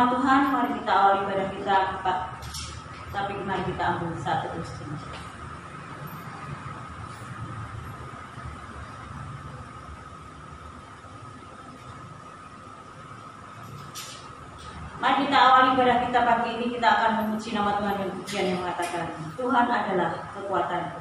nama Tuhan, mari kita awali ibadah kita, tapi mari kita ambil satu instrumen. Mari kita awali ibadah kita pagi ini, kita akan memuji nama Tuhan dengan pujian yang mengatakan, Tuhan adalah kekuatanku.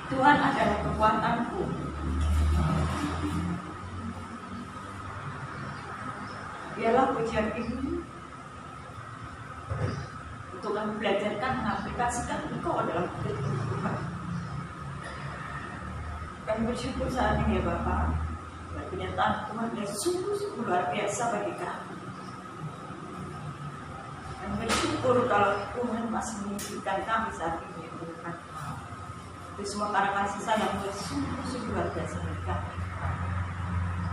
Tuhan adalah kekuatanku. Biarlah pujian ini untuk kami belajarkan mengaplikasikan Engkau dalam kehidupan. Kami bersyukur saat ini ya Bapak, kenyataan Tuhan yang sungguh-sungguh luar biasa bagi kami. Kami bersyukur kalau Tuhan masih mengizinkan kami saat ini ya Tuhan. Itu semua karena kasih sayang yang sungguh-sungguh luar biasa bagi kami.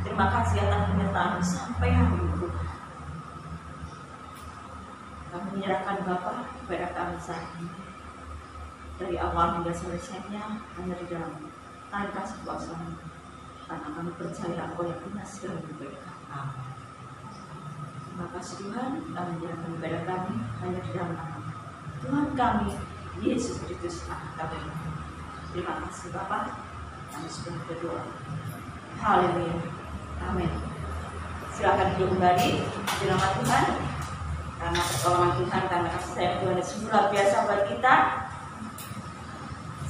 Terima kasih atas kenyataan sampai hari ini. Kami menyerahkan Bapak kepada kami saat ini. Dari awal hingga selesainya hanya di dalam tangan kasih kuasa-Mu. Karena kami percaya Engkau yang benar segala kebaikan. Terima kasih Tuhan, kami menyerahkan ibadah kami hanya di dalam nama Tuhan kami, Yesus Kristus anak kami. Terima kasih Bapak, kami sudah berdoa. Haleluya, amin. Silakan duduk kembali di nama Tuhan. Karena pertolongan Tuhan, karena kasih sayang Tuhan yang sungguh luar biasa buat kita.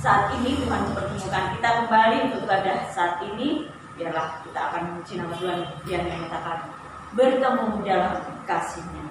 Saat ini Tuhan mempertemukan kita kembali untuk ibadah saat ini. Biarlah kita akan memuji nama Tuhan yang menyatakan bertemu dalam kasih-Nya.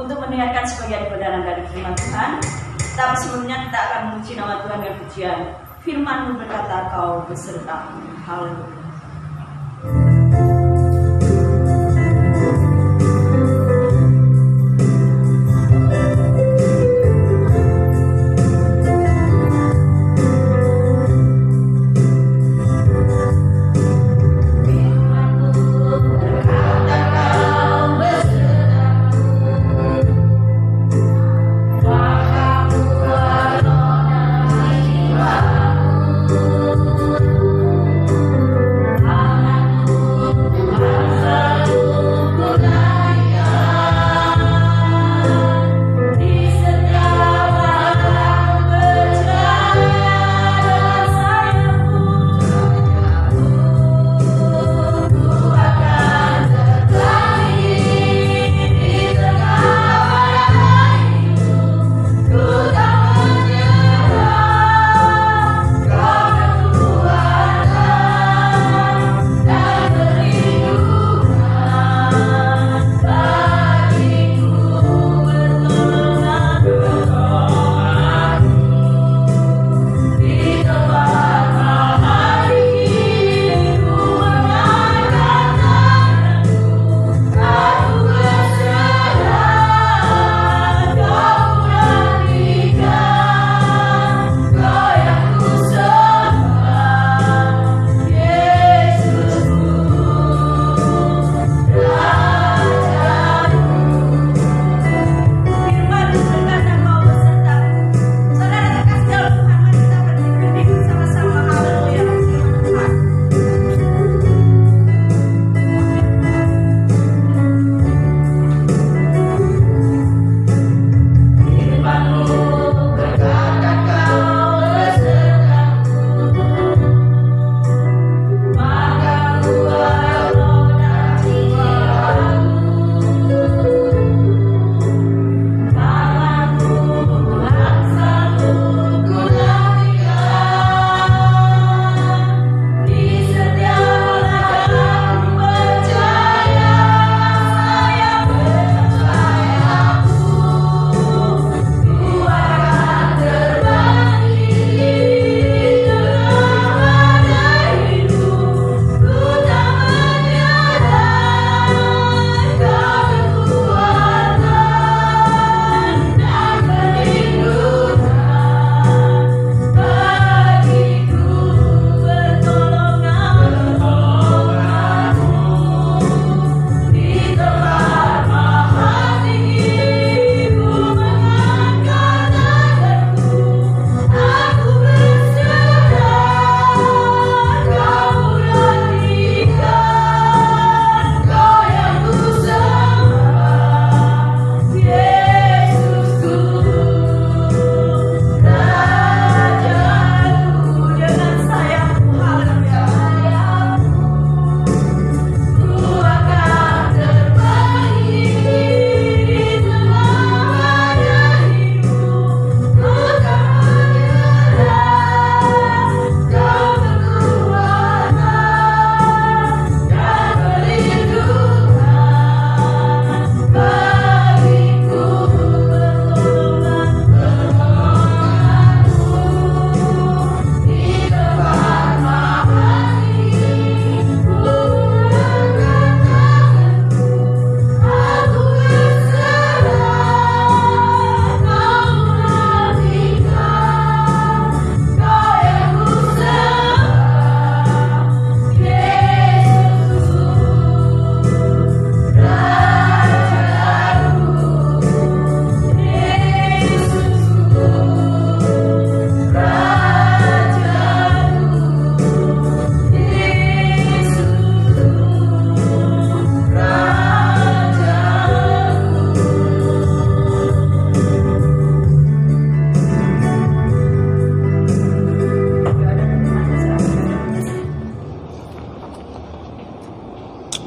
untuk mendengarkan sebagian kebenaran dari firman Tuhan. Tapi sebelumnya kita akan memuji nama Tuhan dengan pujian. Firman-Mu berkata, Kau besertaku. Haleluya.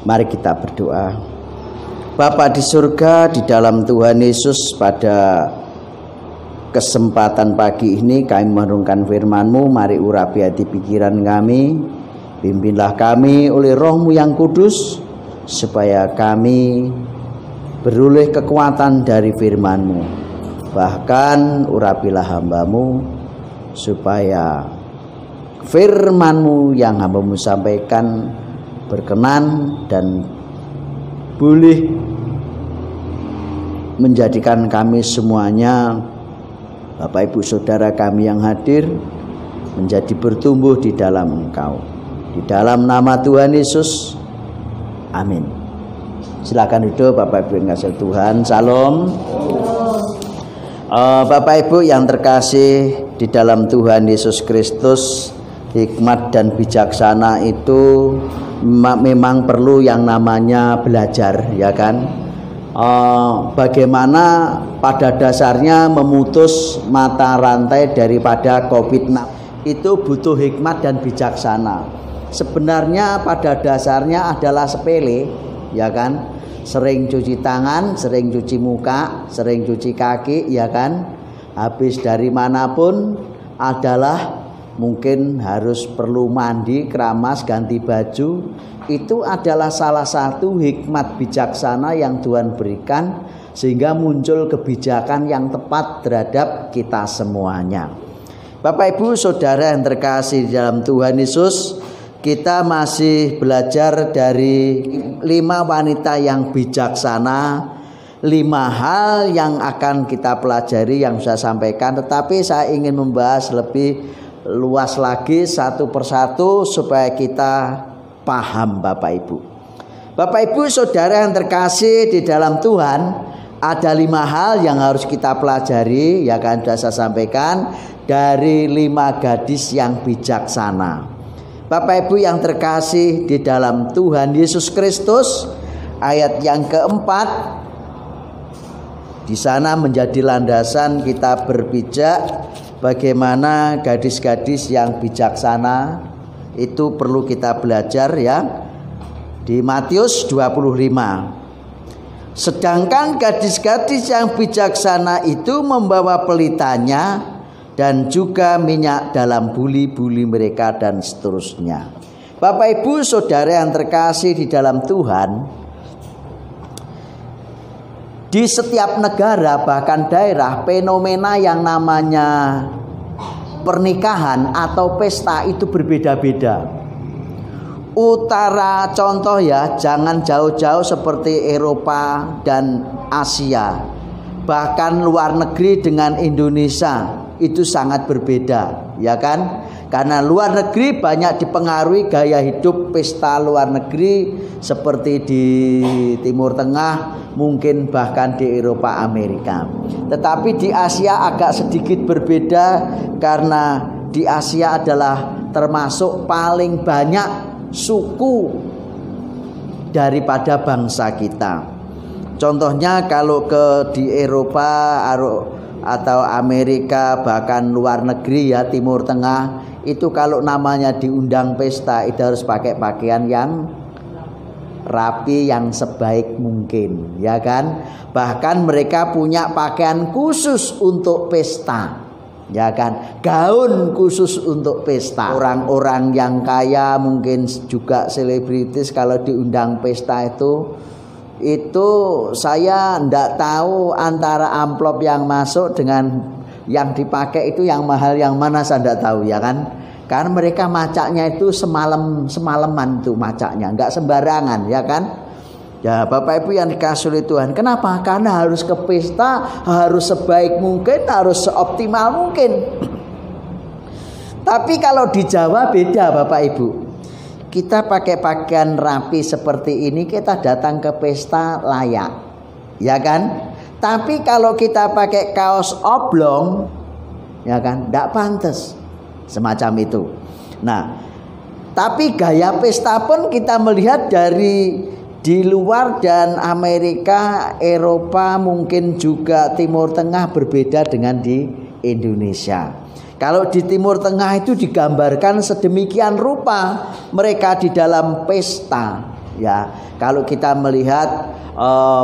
Mari kita berdoa. Bapa di surga, di dalam Tuhan Yesus, pada kesempatan pagi ini kami merenungkan firman-Mu. Mari urapi hati pikiran kami, pimpinlah kami oleh Roh-Mu yang kudus, supaya kami beroleh kekuatan dari firman-Mu. Bahkan urapilah hamba-Mu supaya firman-Mu yang hamba-Mu sampaikan berkenan dan boleh menjadikan kami semuanya, Bapak Ibu Saudara kami yang hadir, menjadi bertumbuh di dalam Engkau. Di dalam nama Tuhan Yesus, amin. Silakan duduk Bapak Ibu yang kasih Tuhan. Salam. Bapak Ibu yang terkasih di dalam Tuhan Yesus Kristus, hikmat dan bijaksana itu memang perlu yang namanya belajar, ya kan? Bagaimana pada dasarnya memutus mata rantai daripada COVID-19 itu butuh hikmat dan bijaksana. Sebenarnya pada dasarnya adalah sepele, ya kan? Sering cuci tangan, sering cuci muka, sering cuci kaki, ya kan? Habis dari manapun adalah mungkin harus perlu mandi, keramas, ganti baju. Itu adalah salah satu hikmat bijaksana yang Tuhan berikan sehingga muncul kebijakan yang tepat terhadap kita semuanya. Bapak Ibu Saudara yang terkasih dalam Tuhan Yesus, kita masih belajar dari 5 wanita yang bijaksana, 5 hal yang akan kita pelajari yang saya sampaikan. Tetapi saya ingin membahas lebih luas lagi satu persatu supaya kita paham Bapak Ibu. Bapak Ibu Saudara yang terkasih di dalam Tuhan, ada 5 hal yang harus kita pelajari, ya kan, sudah saya sampaikan, dari 5 gadis yang bijaksana. Bapak Ibu yang terkasih di dalam Tuhan Yesus Kristus, ayat yang keempat di sana menjadi landasan kita berpijak bagaimana gadis-gadis yang bijaksana itu perlu kita belajar, ya. Di Matius 25. Sedangkan gadis-gadis yang bijaksana itu membawa pelitanya dan juga minyak dalam buli-buli mereka dan seterusnya. Bapak Ibu Saudara yang terkasih di dalam Tuhan, di setiap negara bahkan daerah fenomena yang namanya pernikahan atau pesta itu berbeda-beda. Utara contoh, ya, jangan jauh-jauh seperti Eropa dan Asia. Bahkan luar negeri dengan Indonesia itu sangat berbeda, ya kan? Karena luar negeri banyak dipengaruhi gaya hidup pesta luar negeri seperti di Timur Tengah, mungkin bahkan di Eropa, Amerika. Tetapi di Asia agak sedikit berbeda karena di Asia adalah termasuk paling banyak suku daripada bangsa kita. Contohnya kalau di Eropa atau Amerika, bahkan luar negeri, ya, Timur Tengah, itu kalau namanya diundang pesta itu harus pakai pakaian yang rapi, yang sebaik mungkin, ya kan? Bahkan mereka punya pakaian khusus untuk pesta, ya kan? Gaun khusus untuk pesta. Orang-orang yang kaya, mungkin juga selebritis, kalau diundang pesta itu saya ndak tahu antara amplop yang masuk dengan yang dipakai itu yang mahal yang mana, saya ndak tahu, ya kan? Karena mereka macaknya itu semalaman tuh macaknya, nggak sembarangan, ya kan? Ya Bapak Ibu yang dikasih oleh Tuhan, kenapa? Karena harus ke pesta, harus sebaik mungkin, harus seoptimal mungkin. Tapi kalau di Jawa beda Bapak Ibu. Kita pakai pakaian rapi seperti ini, kita datang ke pesta layak, ya kan? Tapi kalau kita pakai kaos oblong, ya kan, tidak pantas, semacam itu. Nah, tapi gaya pesta pun kita melihat dari di luar, dan Amerika, Eropa, mungkin juga Timur Tengah berbeda dengan di Indonesia. Kalau di Timur Tengah itu digambarkan sedemikian rupa mereka di dalam pesta, ya. Kalau kita melihat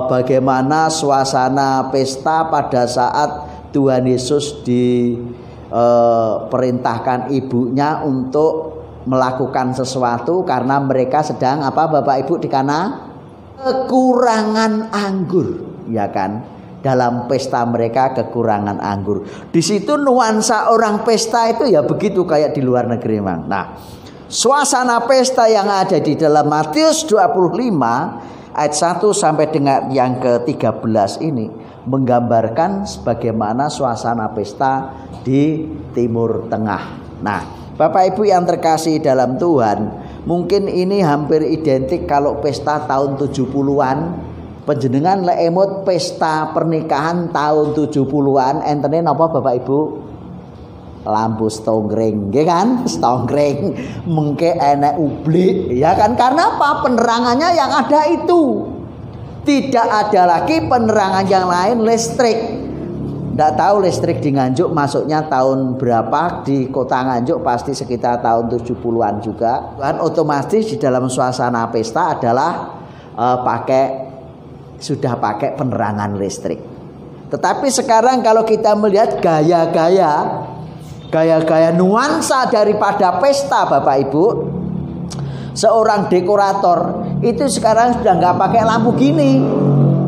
bagaimana suasana pesta pada saat Tuhan Yesus diperintahkan ibunya untuk melakukan sesuatu karena mereka sedang apa Bapak Ibu di Kana? Kekurangan anggur. ya kan. Dalam pesta mereka kekurangan anggur. Di situ nuansa orang pesta itu ya begitu kayak di luar negeri memang. Nah, suasana pesta yang ada di dalam Matius 25 ayat 1 sampai dengan yang ke-13 ini menggambarkan sebagaimana suasana pesta di Timur Tengah. Nah, Bapak Ibu yang terkasih dalam Tuhan, mungkin ini hampir identik kalau pesta tahun 70-an. Panjenengan lek emut pesta pernikahan tahun 70-an entene napa Bapak Ibu? Lampu stonggreng, nggih kan? Stonggreng, mengke enek ublik, ya kan? Karena apa? Penerangannya yang ada itu. Tidak ada lagi penerangan yang lain, listrik. Nggak tahu listrik di Nganjuk masuknya tahun berapa, di kota Nganjuk pasti sekitar tahun 70-an juga. Kan otomatis di dalam suasana pesta adalah sudah pakai penerangan listrik. Tetapi sekarang kalau kita melihat gaya-gaya nuansa daripada pesta Bapak Ibu, seorang dekorator itu sekarang sudah nggak pakai lampu gini,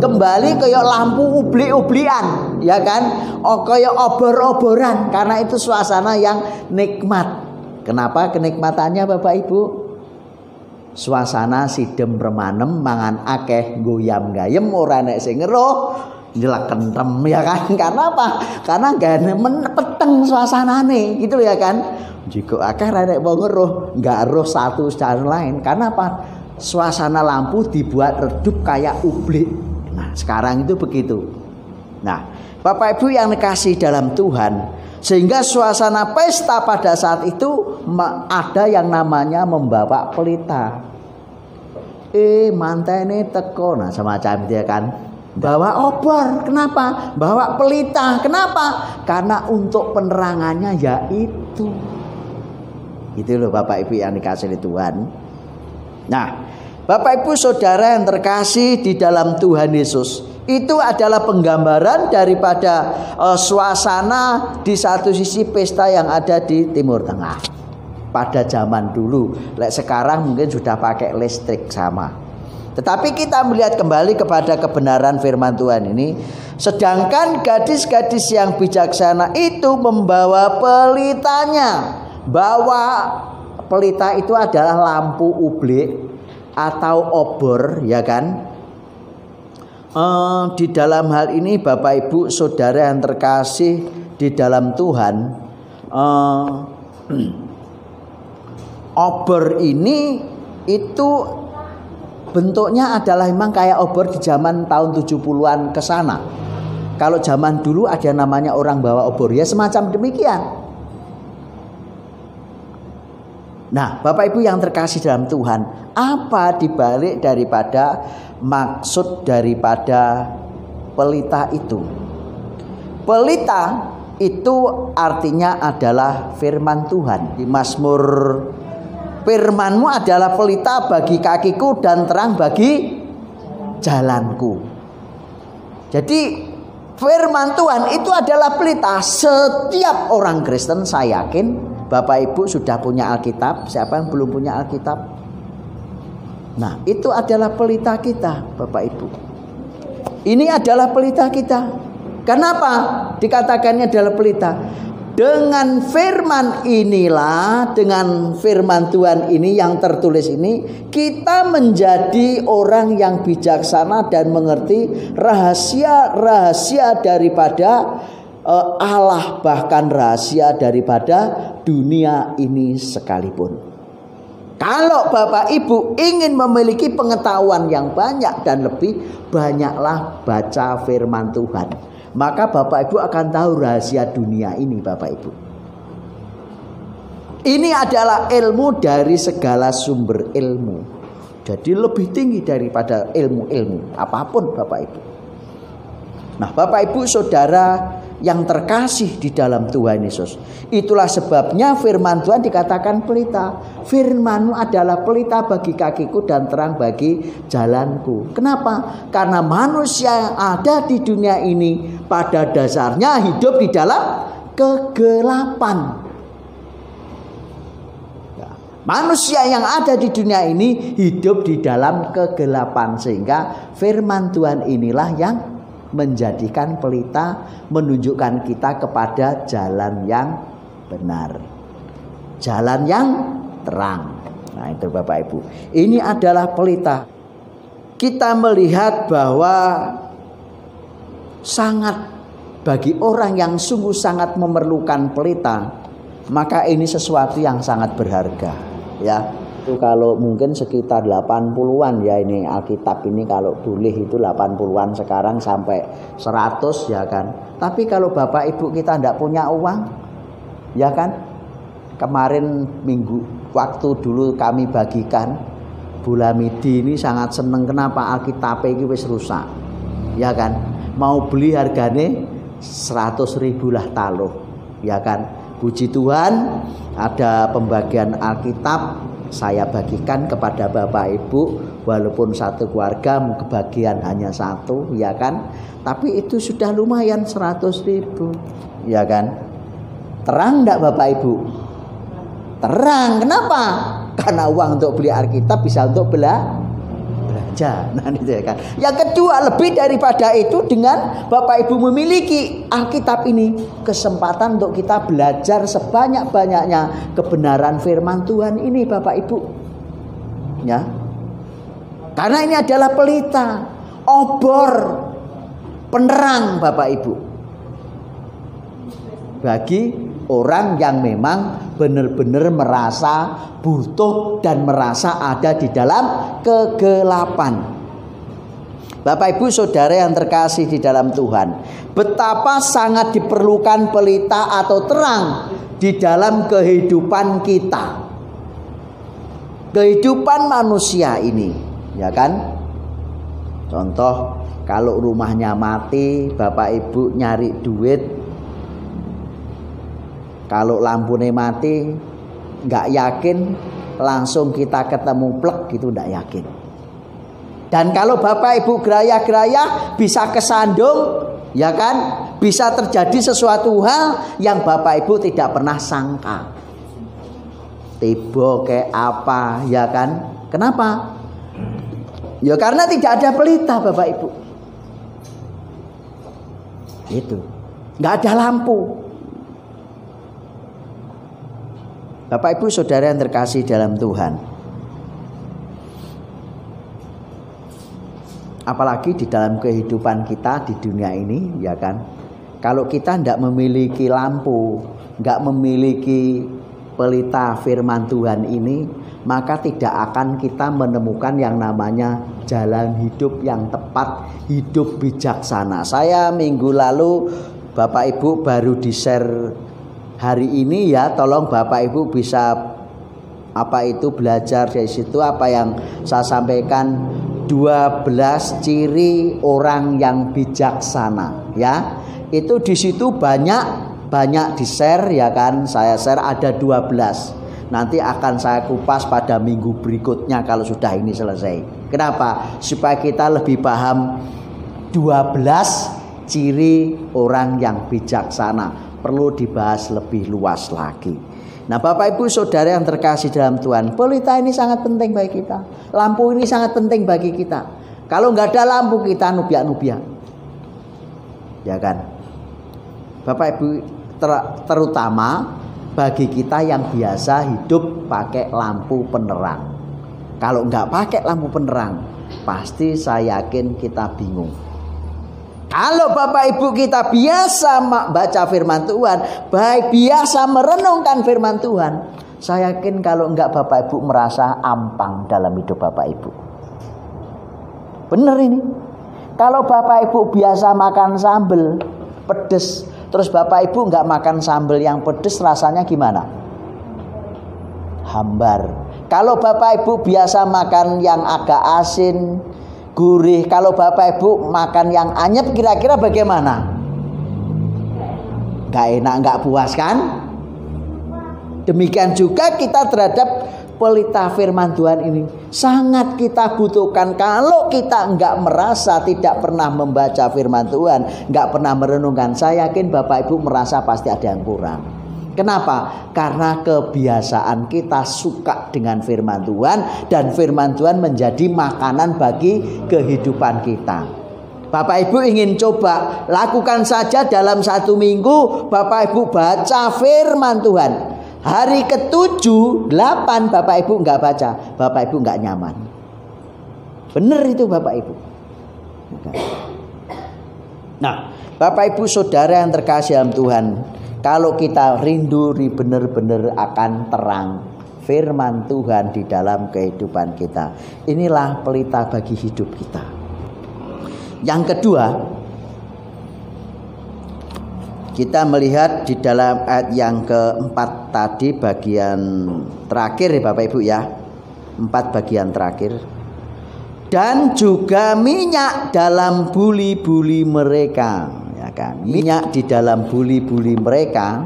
kembali kayak lampu ublik-ublian, ya kan? Kayak obor-oboran, karena itu suasana yang nikmat. Kenapa kenikmatannya Bapak Ibu? Suasana sidem remanem mangan akeh goyam gayem ora nek sing ngeruh jelek kentem, ya kan? Karena apa? Karena gak peteng suasanane gitu ya kan. Jika akeh nek mau ngeruh enggak eruh satu secara lain. Karena apa? Suasana lampu dibuat redup kayak ublik. Nah, sekarang itu begitu. Nah, Bapak Ibu yang dikasih dalam Tuhan, sehingga suasana pesta pada saat itu ada yang namanya membawa pelita. Mantene teko, nah semacam itu ya kan. Bawa obor, kenapa? Bawa pelita, kenapa? Karena untuk penerangannya yaitu. Itu loh Bapak Ibu yang dikasih Tuhan. Nah, Bapak Ibu Saudara yang terkasih di dalam Tuhan Yesus, itu adalah penggambaran daripada suasana di satu sisi pesta yang ada di Timur Tengah pada zaman dulu. Sekarang mungkin sudah pakai listrik sama. Tetapi kita melihat kembali kepada kebenaran firman Tuhan ini. Sedangkan gadis-gadis yang bijaksana itu membawa pelitanya. Bawa pelita itu adalah lampu ublik atau obor, ya kan? Di dalam hal ini Bapak Ibu Saudara yang terkasih di dalam Tuhan, obor ini itu bentuknya adalah memang kayak obor di zaman tahun 70-an ke sana. Kalau zaman dulu ada namanya orang bawa obor, ya semacam demikian. Nah, Bapak Ibu yang terkasih dalam Tuhan, apa dibalik daripada maksud daripada pelita itu? Pelita itu artinya adalah firman Tuhan. Di Mazmur, firman-Mu adalah pelita bagi kakiku dan terang bagi jalanku. Jadi firman Tuhan itu adalah pelita. Setiap orang Kristen, saya yakin Bapak Ibu sudah punya Alkitab. Siapa yang belum punya Alkitab? Nah, itu adalah pelita kita, Bapak Ibu. Ini adalah pelita kita. Kenapa dikatakannya adalah pelita? Dengan firman inilah, dengan firman Tuhan ini yang tertulis ini, kita menjadi orang yang bijaksana dan mengerti rahasia-rahasia daripada Allah, bahkan rahasia daripada dunia ini sekalipun. Kalau Bapak Ibu ingin memiliki pengetahuan yang banyak dan lebih, banyaklah baca firman Tuhan. Maka Bapak Ibu akan tahu rahasia dunia ini, Bapak Ibu. Ini adalah ilmu dari segala sumber ilmu. Jadi lebih tinggi daripada ilmu-ilmu apapun, Bapak Ibu. Nah, Bapak Ibu Saudara yang terkasih di dalam Tuhan Yesus, itulah sebabnya firman Tuhan dikatakan pelita. Firman-Mu adalah pelita bagi kakiku dan terang bagi jalanku. Kenapa? Karena manusia yang ada di dunia ini pada dasarnya hidup di dalam kegelapan. Manusia yang ada di dunia ini hidup di dalam kegelapan, sehingga firman Tuhan inilah yang menjadikan pelita, menunjukkan kita kepada jalan yang benar, jalan yang terang. Nah itu Bapak Ibu, ini adalah pelita. Kita melihat bahwa sangat bagi orang yang sungguh sangat memerlukan pelita, maka ini sesuatu yang sangat berharga ya. Itu kalau mungkin sekitar 80-an ya ini Alkitab ini, kalau boleh itu 80-an, sekarang sampai 100 ya kan. Tapi kalau Bapak Ibu kita tidak punya uang ya kan, kemarin minggu waktu dulu kami bagikan, Bula Midi ini sangat seneng. Kenapa? Alkitab ini wis rusak ya kan, mau beli harganya 100.000 lah taluh ya kan. Puji Tuhan ada pembagian Alkitab, saya bagikan kepada Bapak Ibu, walaupun satu keluarga kebagian hanya satu ya kan, tapi itu sudah lumayan 100.000 ya kan. Terang enggak Bapak Ibu? Terang. Kenapa? Karena uang untuk beli Alkitab bisa untuk belanja. Nah itu ya kan. Yang kedua, lebih daripada itu, dengan Bapak Ibu memiliki Alkitab ini, kesempatan untuk kita belajar sebanyak-banyaknya kebenaran firman Tuhan ini Bapak Ibu. Ya. Karena ini adalah pelita, obor, penerang Bapak Ibu. Bagi orang yang memang benar-benar merasa butuh dan merasa ada di dalam kegelapan. Bapak Ibu Saudara yang terkasih di dalam Tuhan, betapa sangat diperlukan pelita atau terang di dalam kehidupan kita, kehidupan manusia ini ya kan. Contoh, kalau rumahnya mati, Bapak Ibu nyari duit, kalau lampunya mati, nggak yakin langsung kita ketemu plek gitu, nggak yakin. Dan kalau Bapak Ibu geraya-geraya bisa kesandung, ya kan, bisa terjadi sesuatu hal yang Bapak Ibu tidak pernah sangka. Tiba kayak apa, ya kan? Kenapa? Ya karena tidak ada pelita Bapak Ibu. Itu, nggak ada lampu. Bapak Ibu Saudara yang terkasih dalam Tuhan, apalagi di dalam kehidupan kita di dunia ini ya kan, kalau kita tidak memiliki lampu, nggak memiliki pelita firman Tuhan ini, maka tidak akan kita menemukan yang namanya jalan hidup yang tepat, hidup bijaksana. Saya minggu lalu Bapak Ibu baru di-share hari ini ya, tolong Bapak Ibu bisa belajar dari situ apa yang saya sampaikan, 12 ciri orang yang bijaksana ya. Itu di situ banyak di-share ya kan, saya share ada 12. Nanti akan saya kupas pada minggu berikutnya kalau sudah ini selesai. Kenapa? Supaya kita lebih paham 12 ciri orang yang bijaksana. Perlu dibahas lebih luas lagi. Nah Bapak Ibu Saudara yang terkasih dalam Tuhan, pelita ini sangat penting bagi kita. Lampu ini sangat penting bagi kita. Kalau nggak ada lampu kita nubiak-nubiak, ya kan. Bapak Ibu, terutama bagi kita yang biasa hidup pakai lampu penerang. Kalau nggak pakai lampu penerang, pasti saya yakin kita bingung. Kalau Bapak Ibu kita biasa baca firman Tuhan, baik biasa merenungkan firman Tuhan, saya yakin kalau enggak Bapak Ibu merasa ampang dalam hidup Bapak Ibu. Benar ini. Kalau Bapak Ibu biasa makan sambal pedes, terus Bapak Ibu enggak makan sambal yang pedes, rasanya gimana? Hambar. Kalau Bapak Ibu biasa makan yang agak asin, gurih, kalau Bapak Ibu makan yang anyep, kira-kira bagaimana? Gak enak, gak puas kan? Demikian juga kita terhadap pelita firman Tuhan ini sangat kita butuhkan. Kalau kita enggak merasa, tidak pernah membaca firman Tuhan, enggak pernah merenungkan, saya yakin Bapak Ibu merasa pasti ada yang kurang. Kenapa? Karena kebiasaan kita suka dengan firman Tuhan, dan firman Tuhan menjadi makanan bagi kehidupan kita. Bapak Ibu ingin coba, lakukan saja dalam 1 minggu. Bapak Ibu baca firman Tuhan. Hari ke-7, 8 Bapak Ibu nggak baca, Bapak Ibu nggak nyaman. Benar itu Bapak Ibu. Nah, Bapak Ibu Saudara yang terkasih dalam Tuhan, kalau kita rindu benar-benar akan terang firman Tuhan di dalam kehidupan kita, inilah pelita bagi hidup kita. Yang kedua, kita melihat di dalam ayat yang keempat tadi, bagian terakhir ya Bapak Ibu ya, 4 bagian terakhir. Dan juga minyak dalam buli-buli mereka, ya kan? Minyak di dalam buli-buli mereka,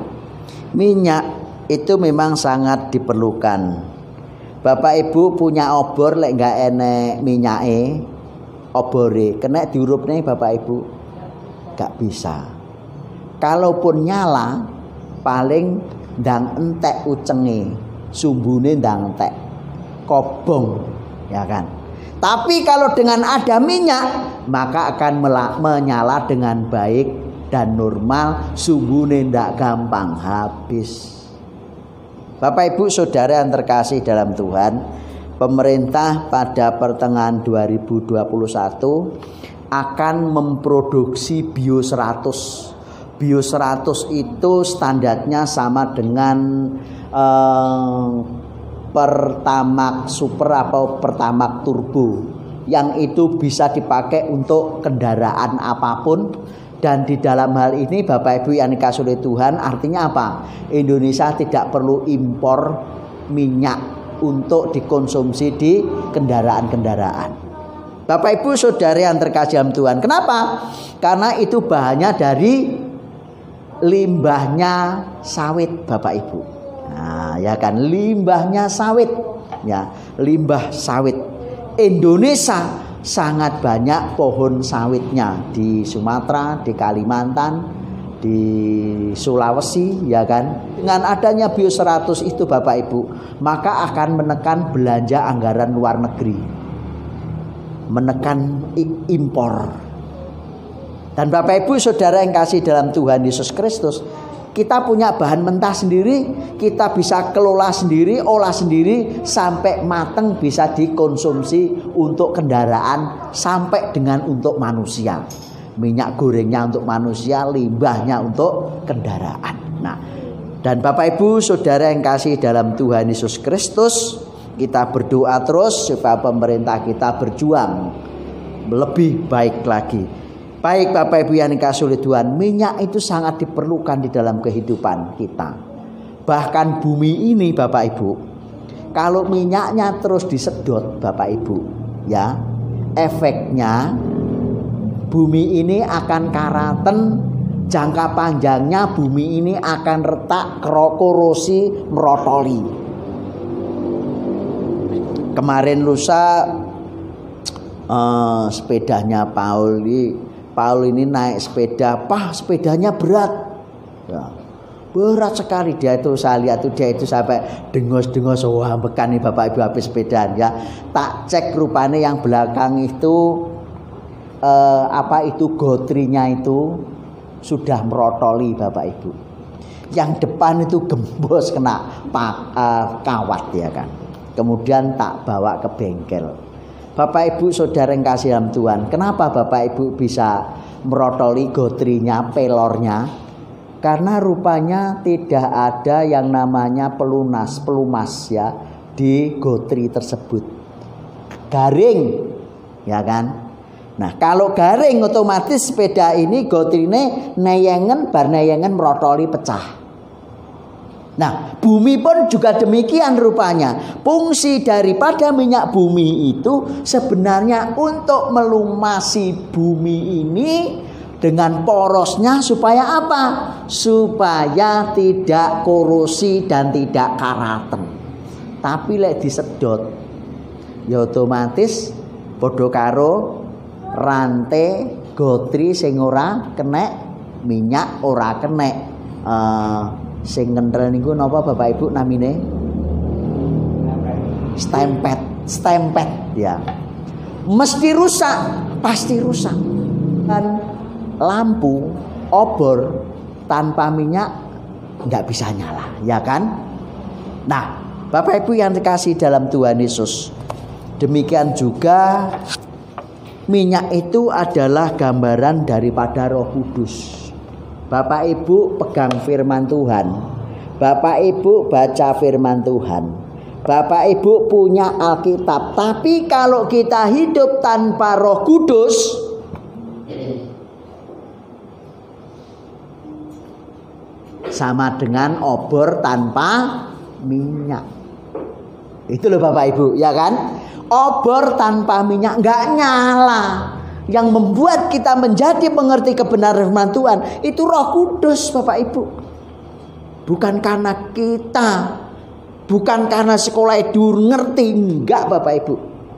minyak itu memang sangat diperlukan. Bapak Ibu punya obor, lek nggak enek minyake, obore kena diurupne Bapak Ibu nggak bisa. Kalaupun nyala, paling ndang entek ucenge, sumbune ndang entek, kobong, ya kan? Tapi kalau dengan ada minyak, maka akan menyala dengan baik dan normal, sumbune ndak gampang habis. Bapak Ibu Saudara yang terkasih dalam Tuhan, pemerintah pada pertengahan 2021 akan memproduksi Bio 100. Bio 100 itu standarnya sama dengan Pertamax Super atau Pertamax Turbo, yang itu bisa dipakai untuk kendaraan apapun. Dan di dalam hal ini Bapak Ibu yang dikasih oleh Tuhan, artinya apa? Indonesia tidak perlu impor minyak untuk dikonsumsi di kendaraan-kendaraan. Bapak Ibu Saudara yang terkasih dalam Tuhan, kenapa? Karena itu bahannya dari limbahnya sawit Bapak Ibu. Nah, ya kan, limbahnya sawit, ya, limbah sawit. Indonesia sangat banyak pohon sawitnya di Sumatera, di Kalimantan, di Sulawesi, ya kan. Dengan adanya Bio 100 itu Bapak Ibu, maka akan menekan belanja anggaran luar negeri, menekan impor. Dan Bapak Ibu Saudara yang kasih dalam Tuhan Yesus Kristus, kita punya bahan mentah sendiri, kita bisa kelola sendiri, olah sendiri, sampai mateng bisa dikonsumsi untuk kendaraan, sampai dengan untuk manusia. Minyak gorengnya untuk manusia, limbahnya untuk kendaraan. Nah, dan Bapak Ibu Saudara yang kasih dalam Tuhan Yesus Kristus, kita berdoa terus supaya pemerintah kita berjuang lebih baik lagi. Baik Bapak Ibu yang dikasih oleh Tuhan, minyak itu sangat diperlukan di dalam kehidupan kita. Bahkan bumi ini Bapak Ibu, kalau minyaknya terus disedot Bapak Ibu, ya, efeknya bumi ini akan karaten, jangka panjangnya bumi ini akan retak, korosi, merotoli. Kemarin lusa sepedanya Paul ini naik sepeda, sepedanya berat, ya, berat sekali. Dia itu, saya lihat tuh, dia itu sampai dengos-dengos, wah bekan nih Bapak Ibu habis sepedaan, ya. Tak cek rupanya yang belakang itu gotrinya itu sudah merotoli Bapak Ibu. Yang depan itu gembos kena kawat, ya kan. Kemudian tak bawa ke bengkel. Bapak Ibu Saudara yang kasih dalam Tuhan, kenapa Bapak Ibu bisa merotoli gotrinya, pelornya? Karena rupanya tidak ada yang namanya pelumas ya di gotri tersebut. Garing, ya kan? Nah, kalau garing otomatis sepeda ini gotrine neyengen, bar neyengen merotoli pecah. Nah, bumi pun juga demikian rupanya. Fungsi daripada minyak bumi itu sebenarnya untuk melumasi bumi ini dengan porosnya supaya apa? Supaya tidak korosi dan tidak karaten. Tapi lek disedot, ya otomatis padha karo rantai gotri sing ora kenek minyak, ora kenek sing ngendel niku napa Bapak Ibu namine? Stempet ya. Mesti rusak, pasti rusak. Kan lampu obor tanpa minyak nggak bisa nyala, ya kan? Nah, Bapak Ibu yang dikasih dalam Tuhan Yesus, demikian juga minyak itu adalah gambaran daripada Roh Kudus. Bapak Ibu pegang firman Tuhan, Bapak Ibu baca firman Tuhan, Bapak Ibu punya Alkitab. Tapi kalau kita hidup tanpa Roh Kudus, sama dengan obor tanpa minyak. Itu loh Bapak Ibu, ya kan? Obor tanpa minyak nggak nyala. Yang membuat kita menjadi mengerti kebenaran firman Tuhan itu Roh Kudus, Bapak Ibu. Bukan karena kita, bukan karena sekolah itu ngerti, enggak Bapak Ibu,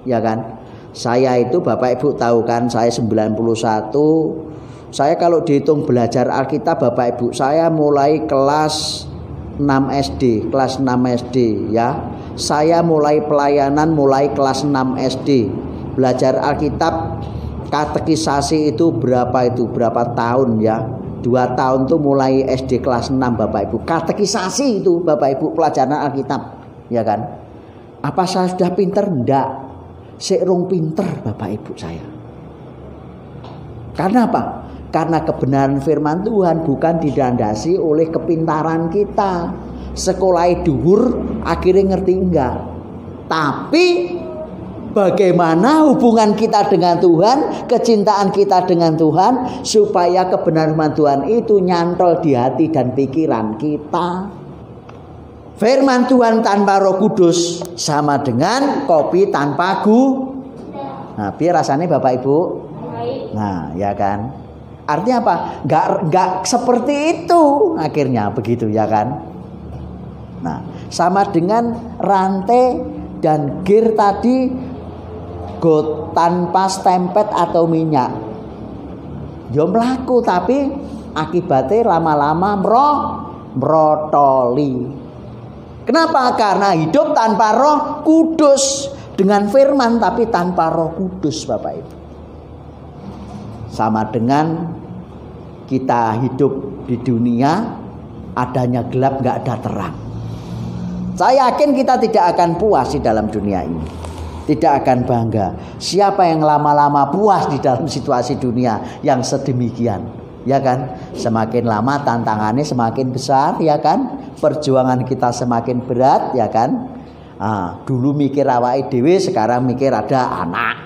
ya kan? Saya itu Bapak Ibu tahu kan, saya 91. Saya kalau dihitung belajar Alkitab Bapak Ibu, saya mulai kelas 6 SD, kelas 6 SD ya. Saya mulai pelayanan mulai kelas 6 SD. Belajar Alkitab katekisasi itu berapa tahun ya? 2 tahun tuh mulai SD kelas 6 Bapak Ibu. Katekisasi itu Bapak Ibu, pelajaran Alkitab, ya kan? Apa saya sudah pinter? Enggak. Seirung pinter Bapak Ibu saya. Karena apa? Karena kebenaran firman Tuhan bukan didandasi oleh kepintaran kita. Sekolah dhuwur akhirnya ngerti enggak. Tapi bagaimana hubungan kita dengan Tuhan, kecintaan kita dengan Tuhan, supaya kebenaran firman Tuhan itu nyantol di hati dan pikiran kita. Firman Tuhan tanpa Roh Kudus sama dengan kopi tanpa gula. Nah, biar rasanya Bapak Ibu. Nah, ya kan? Artinya apa? Enggak seperti itu akhirnya, begitu ya kan? Nah, sama dengan rantai dan gear tadi tanpa stempet atau minyak. Yo mlaku tapi akibatnya lama-lama merotoli. Kenapa? Karena hidup tanpa Roh Kudus, dengan firman tapi tanpa Roh Kudus Bapak Ibu. Sama dengan kita hidup di dunia, adanya gelap gak ada terang. Saya yakin kita tidak akan puas di dalam dunia ini, tidak akan bangga. Siapa yang lama-lama puas di dalam situasi dunia yang sedemikian, ya kan? Semakin lama tantangannya semakin besar, ya kan? Perjuangan kita semakin berat, ya kan? Dulu mikir awake dhewe, sekarang mikir ada anak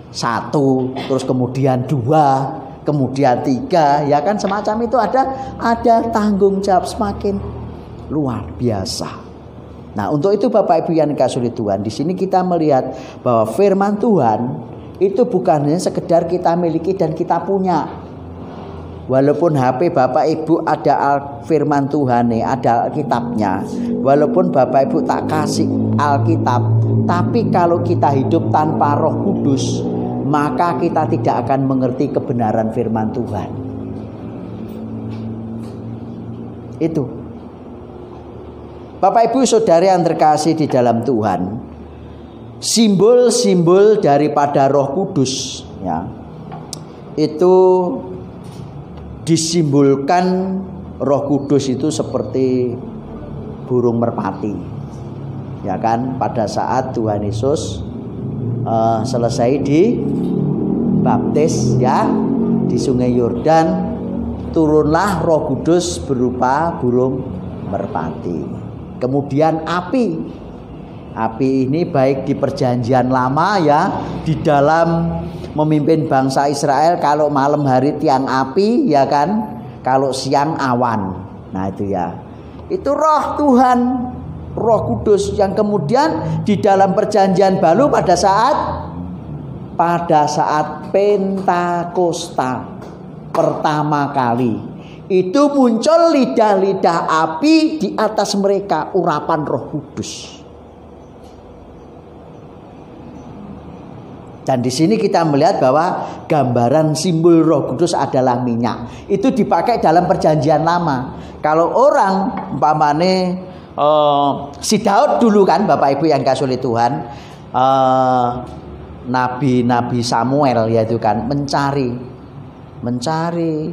1, terus kemudian 2, kemudian 3, ya kan? Semacam itu ada tanggung jawab semakin luar biasa. Nah, untuk itu Bapak Ibu yang dikasihi Tuhan, di sini kita melihat bahwa firman Tuhan itu bukan hanya sekedar kita miliki dan kita punya. Walaupun HP Bapak Ibu ada firman Tuhan nih, ada Alkitabnya. Walaupun Bapak Ibu tak kasih Alkitab, tapi kalau kita hidup tanpa Roh Kudus, maka kita tidak akan mengerti kebenaran firman Tuhan. Itu. Bapak Ibu Saudara yang terkasih di dalam Tuhan, simbol-simbol daripada Roh Kudus ya, itu disimbolkan. Roh Kudus itu seperti burung merpati, ya kan? Pada saat Tuhan Yesus selesai dibaptis ya di Sungai Yordan, turunlah Roh Kudus berupa burung merpati. Kemudian api ini baik di perjanjian lama ya, di dalam memimpin bangsa Israel, kalau malam hari tiang api, ya kan? Kalau siang awan. Nah itu ya, itu Roh Tuhan, Roh Kudus yang kemudian di dalam perjanjian baru pada saat Pentakosta pertama kali itu muncul lidah-lidah api di atas mereka, urapan Roh Kudus. Dan di sini kita melihat bahwa gambaran simbol Roh Kudus adalah minyak. Itu dipakai dalam perjanjian lama. Kalau orang umpamane si Daud dulu kan, Bapak Ibu yang dikasihi Tuhan, Nabi Samuel yaitu kan mencari mencari.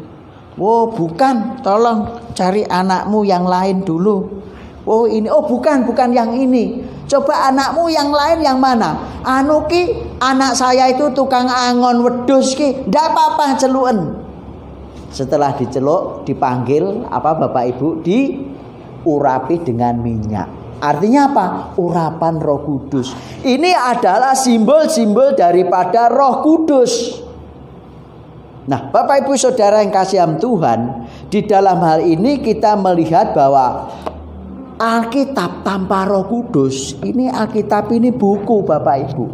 Oh bukan, tolong cari anakmu yang lain dulu. Oh ini, oh bukan yang ini. Coba anakmu yang lain yang mana? Anu ki, anak saya itu tukang angon wedhus ki. Ndak apa-apa celuen. Setelah diceluk, dipanggil apa Bapak Ibu, diurapi dengan minyak. Artinya apa? Urapan Roh Kudus. Ini adalah simbol-simbol daripada Roh Kudus. Nah, Bapak Ibu Saudara yang kasihan Tuhan, di dalam hal ini kita melihat bahwa Alkitab tanpa Roh Kudus, ini Alkitab ini buku Bapak Ibu.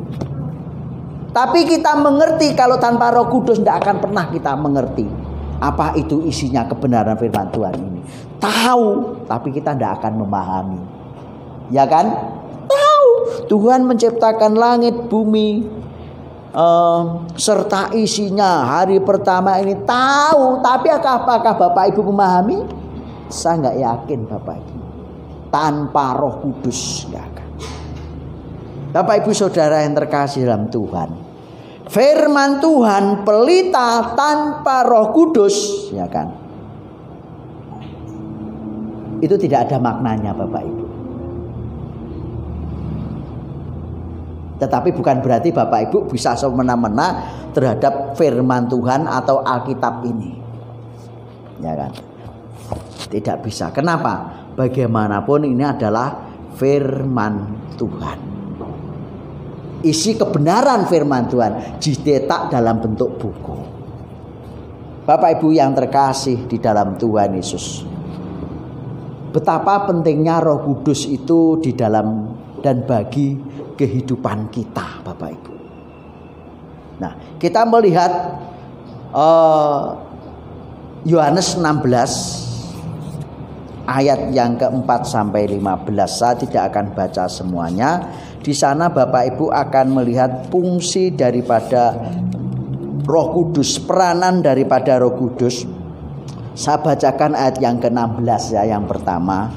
Tapi kita mengerti kalau tanpa Roh Kudus tidak akan pernah kita mengerti apa itu isinya kebenaran firman Tuhan ini. Tahu, tapi kita tidak akan memahami. Ya kan? Tahu Tuhan menciptakan langit, bumi, serta isinya hari pertama ini tahu, tapi apakah Bapak Ibu memahami? Saya nggak yakin Bapak Ibu. Tanpa Roh Kudus nggak akan. Bapak Ibu Saudara yang terkasih dalam Tuhan, firman Tuhan pelita tanpa Roh Kudus, ya kan? Itu tidak ada maknanya Bapak Ibu. Tetapi bukan berarti Bapak Ibu bisa semena-mena terhadap firman Tuhan atau Alkitab ini. Ya kan? Tidak bisa. Kenapa? Bagaimanapun ini adalah firman Tuhan. Isi kebenaran firman Tuhan dicetak dalam bentuk buku. Bapak Ibu yang terkasih di dalam Tuhan Yesus, betapa pentingnya Roh Kudus itu di dalam dan bagi kehidupan kita Bapak Ibu. Nah, kita melihat Yohanes 16 ayat yang keempat sampai 15. Saya tidak akan baca semuanya. Di sana Bapak Ibu akan melihat fungsi daripada Roh Kudus, peranan daripada Roh Kudus. Saya bacakan ayat yang ke-16 ya, yang pertama.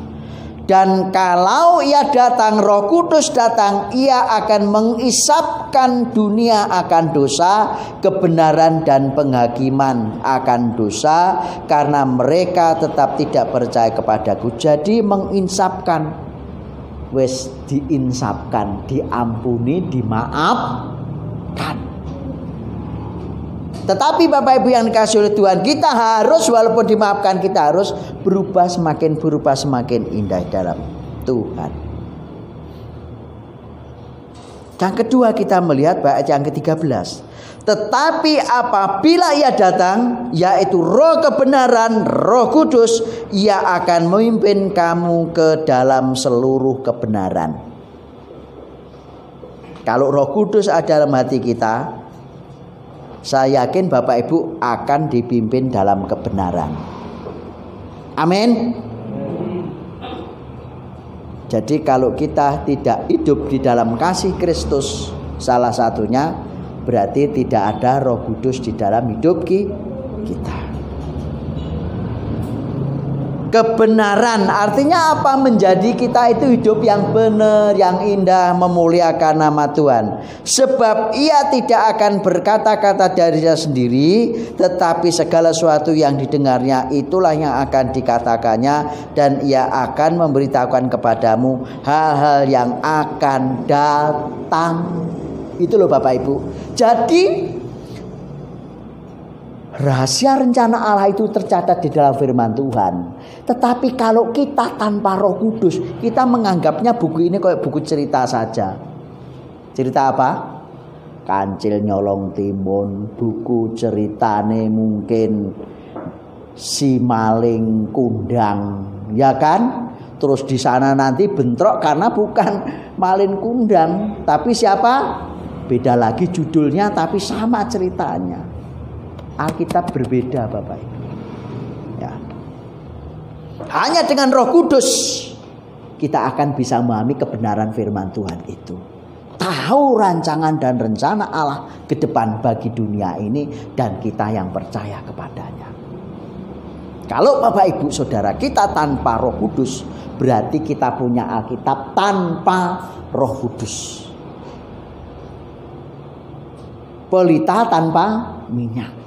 Dan kalau ia datang, Roh Kudus datang, ia akan mengisapkan dunia akan dosa, kebenaran dan penghakiman akan dosa, karena mereka tetap tidak percaya kepadaku. Jadi menginsapkan, wes diinsapkan, diampuni, dimaafkan. Tetapi Bapak Ibu yang dikasih oleh Tuhan, kita harus walaupun dimaafkan, kita harus berubah semakin indah dalam Tuhan. Yang kedua kita melihat ayat yang ke-13. Tetapi apabila ia datang, yaitu Roh kebenaran, Roh Kudus, ia akan memimpin kamu ke dalam seluruh kebenaran. Kalau Roh Kudus ada dalam hati kita, saya yakin Bapak Ibu akan dipimpin dalam kebenaran. Amin. Jadi kalau kita tidak hidup di dalam kasih Kristus, salah satunya berarti tidak ada Roh Kudus di dalam hidup kita. Kebenaran artinya apa? Menjadi kita itu hidup yang benar, yang indah, memuliakan nama Tuhan. Sebab ia tidak akan berkata-kata darinya sendiri, tetapi segala sesuatu yang didengarnya itulah yang akan dikatakannya, dan ia akan memberitahukan kepadamu hal-hal yang akan datang. Itu loh Bapak Ibu. Jadi rahasia rencana Allah itu tercatat di dalam firman Tuhan. Tetapi kalau kita tanpa Roh Kudus, kita menganggapnya buku ini kayak buku cerita saja. Cerita apa? Kancil nyolong timun, buku ceritane mungkin si maling kundang, ya kan? Terus di sana nanti bentrok karena bukan maling kundang, tapi siapa? Beda lagi judulnya, tapi sama ceritanya. Alkitab berbeda Bapak Ibu. Ya. Hanya dengan Roh Kudus kita akan bisa memahami kebenaran firman Tuhan itu. Tahu rancangan dan rencana Allah ke depan bagi dunia ini dan kita yang percaya kepadanya. Kalau Bapak Ibu Saudara kita tanpa Roh Kudus, berarti kita punya Alkitab tanpa Roh Kudus. Pelita tanpa minyak.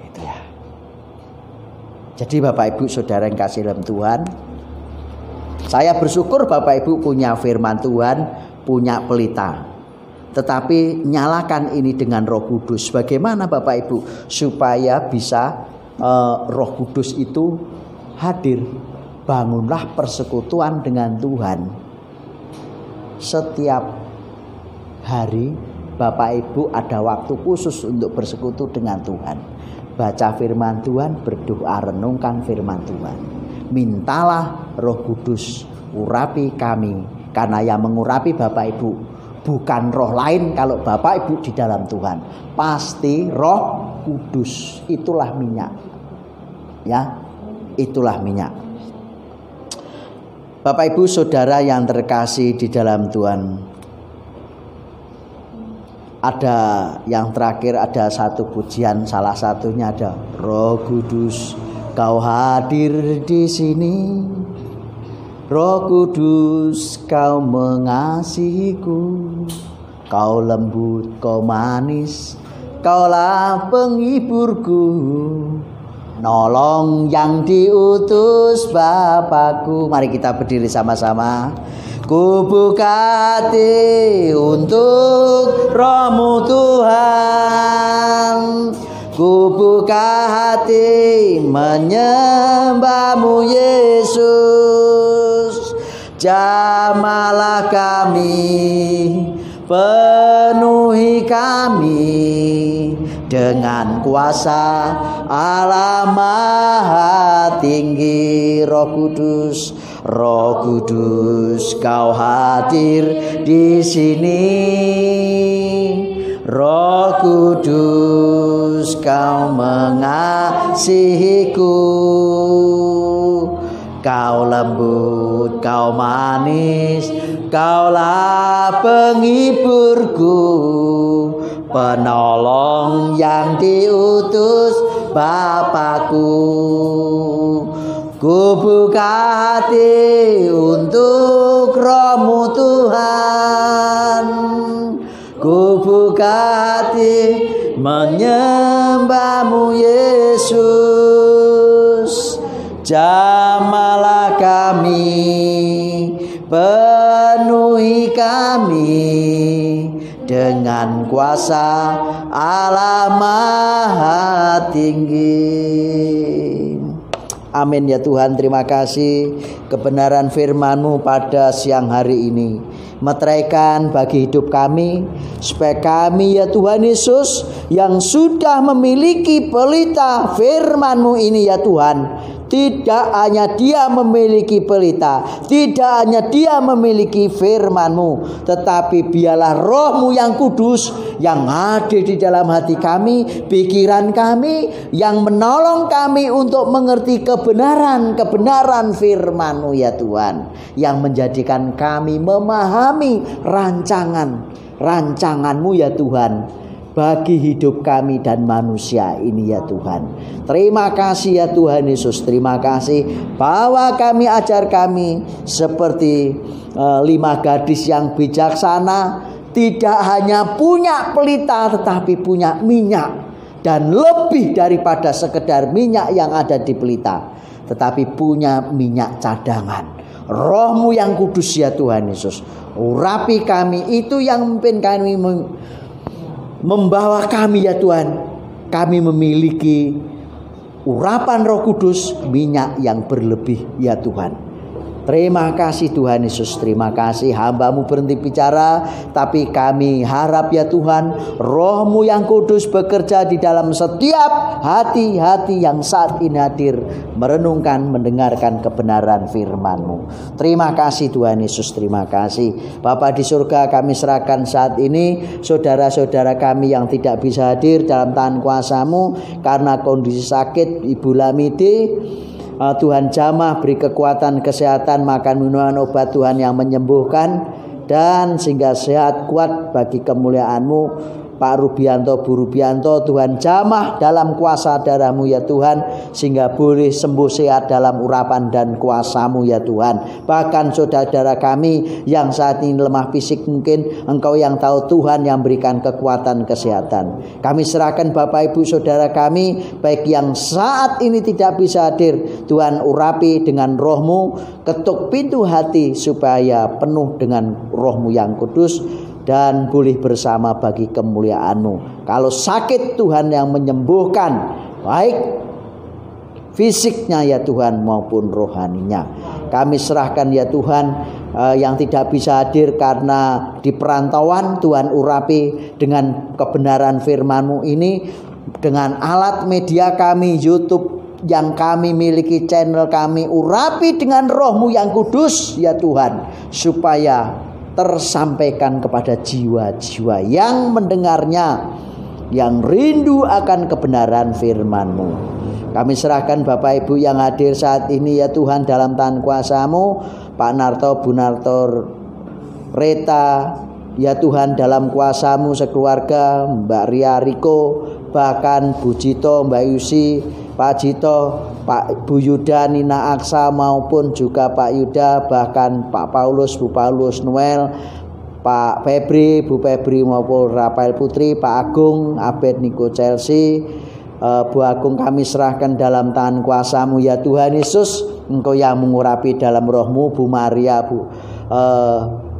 Itu. Jadi Bapak Ibu Saudara yang kasih dalam Tuhan, saya bersyukur Bapak Ibu punya firman Tuhan, punya pelita. Tetapi nyalakan ini dengan Roh Kudus. Bagaimana Bapak Ibu supaya bisa Roh Kudus itu hadir? Bangunlah persekutuan dengan Tuhan. Setiap hari Bapak Ibu ada waktu khusus untuk bersekutu dengan Tuhan. Baca firman Tuhan, berdoa, renungkan firman Tuhan. Mintalah Roh Kudus urapi kami, karena yang mengurapi Bapak Ibu bukan roh lain. Kalau Bapak Ibu di dalam Tuhan pasti Roh Kudus. Itulah minyak, ya, itulah minyak. Bapak Ibu Saudara yang terkasih di dalam Tuhan, ada yang terakhir, ada satu pujian, salah satunya ada Roh Kudus, Kau hadir di sini. Roh Kudus, Kau mengasihiku. Kau lembut, Kau manis, Kaulah penghiburku. Nolong yang diutus Bapakku. Mari kita berdiri sama-sama. Ku buka hati untuk Roh-Mu Tuhan. Ku buka hati menyembah-Mu Yesus. Jamahlah kami, penuhi kami dengan kuasa Allah Maha Tinggi. Roh Kudus, Roh Kudus, Kau hadir di sini. Roh Kudus, Kau mengasihiku. Kau lembut, Kau manis, Kaulah penghiburku. Penolong yang diutus Bapakku. Ku buka hati untuk Roh-Mu Tuhan. Ku buka hati menyembah-Mu Yesus. Jamahlah kami, penuhi kami dengan kuasa Allah Maha Tinggi. Amin ya Tuhan, terima kasih kebenaran firman-Mu pada siang hari ini. Meteraikan bagi hidup kami, supaya kami ya Tuhan Yesus yang sudah memiliki pelita firman-Mu ini ya Tuhan, tidak hanya dia memiliki pelita, tidak hanya dia memiliki firman-Mu, tetapi biarlah Roh-Mu yang kudus yang hadir di dalam hati kami, pikiran kami, yang menolong kami untuk mengerti kebenaran firman-Mu ya Tuhan, yang menjadikan kami memahami rancangan-Mu ya Tuhan bagi hidup kami dan manusia ini ya Tuhan. Terima kasih ya Tuhan Yesus. Terima kasih bahwa kami ajar kami seperti 5 gadis yang bijaksana, tidak hanya punya pelita tetapi punya minyak, dan lebih daripada sekedar minyak yang ada di pelita, tetapi punya minyak cadangan. Roh-Mu yang kudus ya Tuhan Yesus, urapi kami, itu yang memimpin kami, membawa kami ya Tuhan. Kami memiliki urapan Roh Kudus, minyak yang berlebih ya Tuhan. Terima kasih Tuhan Yesus, terima kasih. Hamba-Mu berhenti bicara, tapi kami harap ya Tuhan, Roh-Mu yang kudus bekerja di dalam setiap hati-hati yang saat ini hadir, merenungkan, mendengarkan kebenaran firman-Mu. Terima kasih Tuhan Yesus, terima kasih. Bapa di surga, kami serahkan saat ini saudara-saudara kami yang tidak bisa hadir dalam tangan kuasa-Mu karena kondisi sakit Ibu Lamide. Tuhan jamah, beri kekuatan, kesehatan, makan minuman obat Tuhan yang menyembuhkan, dan sehingga sehat kuat bagi kemuliaan-Mu. Pak Rubianto, Bu Rubianto, Tuhan jamah dalam kuasa darah-Mu ya Tuhan, sehingga boleh sembuh sehat dalam urapan dan kuasa-Mu ya Tuhan. Bahkan saudara-saudara kami yang saat ini lemah fisik, mungkin Engkau yang tahu Tuhan, yang berikan kekuatan kesehatan. Kami serahkan Bapak Ibu saudara kami, baik yang saat ini tidak bisa hadir, Tuhan urapi dengan Roh-Mu, ketuk pintu hati supaya penuh dengan Roh-Mu yang kudus dan boleh bersama bagi kemuliaan-Mu. Kalau sakit, Tuhan yang menyembuhkan, baik fisiknya ya Tuhan maupun rohaninya. Kami serahkan ya Tuhan yang tidak bisa hadir karena di perantauan, Tuhan urapi dengan kebenaran firman-Mu ini, dengan alat media kami YouTube yang kami miliki, channel kami, urapi dengan Roh-Mu yang kudus ya Tuhan, supaya tersampaikan kepada jiwa-jiwa yang mendengarnya, yang rindu akan kebenaran firman-Mu. Kami serahkan Bapak Ibu yang hadir saat ini ya Tuhan dalam tangan kuasa-Mu, Pak Narto, Bu Narto, Reta ya Tuhan, dalam kuasa-Mu sekeluarga, Mbak Ria Riko, bahkan Bu Jito, Mbak Yusi, Pak Jito, Pak Bu Yuda, Nina Aksa, maupun juga Pak Yuda, bahkan Pak Paulus, Bu Paulus, Noel, Pak Febri, Bu Febri, maupun Rafael Putri, Pak Agung, Abed Niko Chelsea, Bu Agung kami serahkan dalam tangan kuasa-Mu ya Tuhan Yesus. Engkau yang mengurapi dalam Roh-Mu, Bu Maria, Bu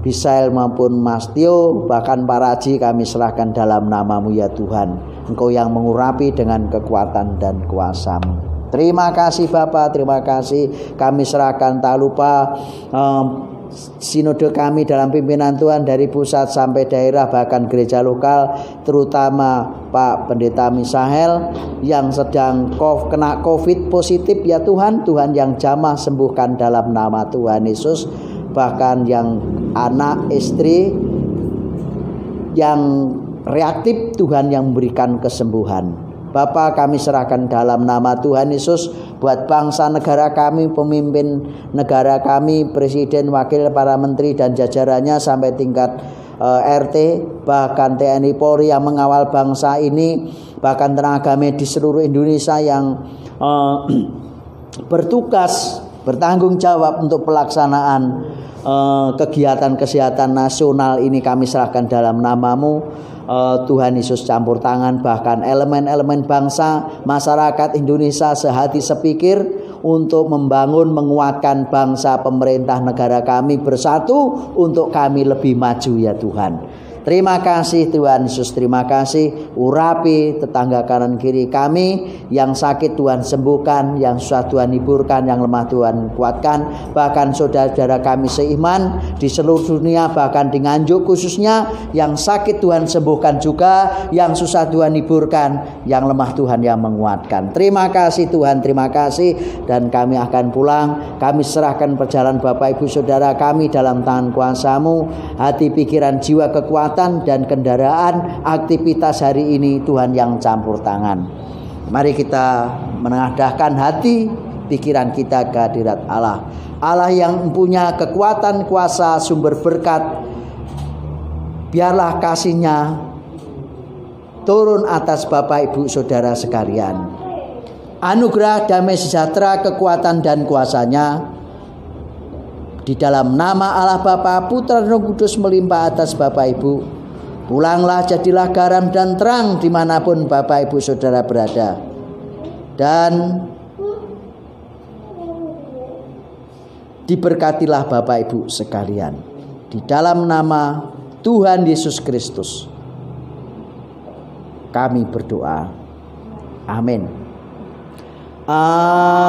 Bisail maupun Mas Tio, bahkan Pak Raji kami serahkan dalam nama-Mu ya Tuhan. Engkau yang mengurapi dengan kekuatan dan kuasa-Mu. Terima kasih Bapak, terima kasih. Kami serahkan tak lupa sinode kami dalam pimpinan Tuhan, dari pusat sampai daerah, bahkan gereja lokal, terutama Pak Pendeta Misael yang sedang kena COVID positif ya Tuhan. Tuhan yang jamah sembuhkan dalam nama Tuhan Yesus. Bahkan yang anak istri yang reaktif, Tuhan yang memberikan kesembuhan. Bapa, kami serahkan dalam nama Tuhan Yesus buat bangsa negara kami, pemimpin negara kami, presiden, wakil, para menteri dan jajarannya sampai tingkat RT, bahkan TNI Polri yang mengawal bangsa ini, bahkan tenaga medis seluruh Indonesia yang bertugas, bertanggung jawab untuk pelaksanaan kegiatan kesehatan nasional ini, kami serahkan dalam nama-Mu. Tuhan Yesus campur tangan, bahkan elemen-elemen bangsa, masyarakat Indonesia sehati sepikir untuk membangun, menguatkan bangsa, pemerintah negara kami bersatu untuk kami lebih maju ya Tuhan. Terima kasih Tuhan Yesus, terima kasih. Urapi tetangga kanan kiri kami, yang sakit Tuhan sembuhkan, yang susah Tuhan hiburkan, yang lemah Tuhan kuatkan. Bahkan saudara-saudara kami seiman di seluruh dunia, bahkan di Nganjuk khususnya, yang sakit Tuhan sembuhkan juga, yang susah Tuhan hiburkan, yang lemah Tuhan yang menguatkan. Terima kasih Tuhan, terima kasih. Dan kami akan pulang. Kami serahkan perjalanan Bapak Ibu Saudara kami dalam tangan kuasa-Mu. Hati, pikiran, jiwa, kekuatan dan kendaraan, aktivitas hari ini Tuhan yang campur tangan. Mari kita menengadahkan hati, pikiran kita ke hadirat Allah. Allah yang mempunyai kekuatan, kuasa, sumber berkat. Biarlah kasih-Nya turun atas Bapak Ibu Saudara sekalian. Anugerah, damai sejahtera, kekuatan dan kuasa-Nya di dalam nama Allah Bapa, Putra dan Roh Kudus melimpah atas Bapak Ibu. Pulanglah, jadilah garam dan terang dimanapun Bapak Ibu Saudara berada. Dan diberkatilah Bapak Ibu sekalian. Di dalam nama Tuhan Yesus Kristus kami berdoa. Amin. Amin.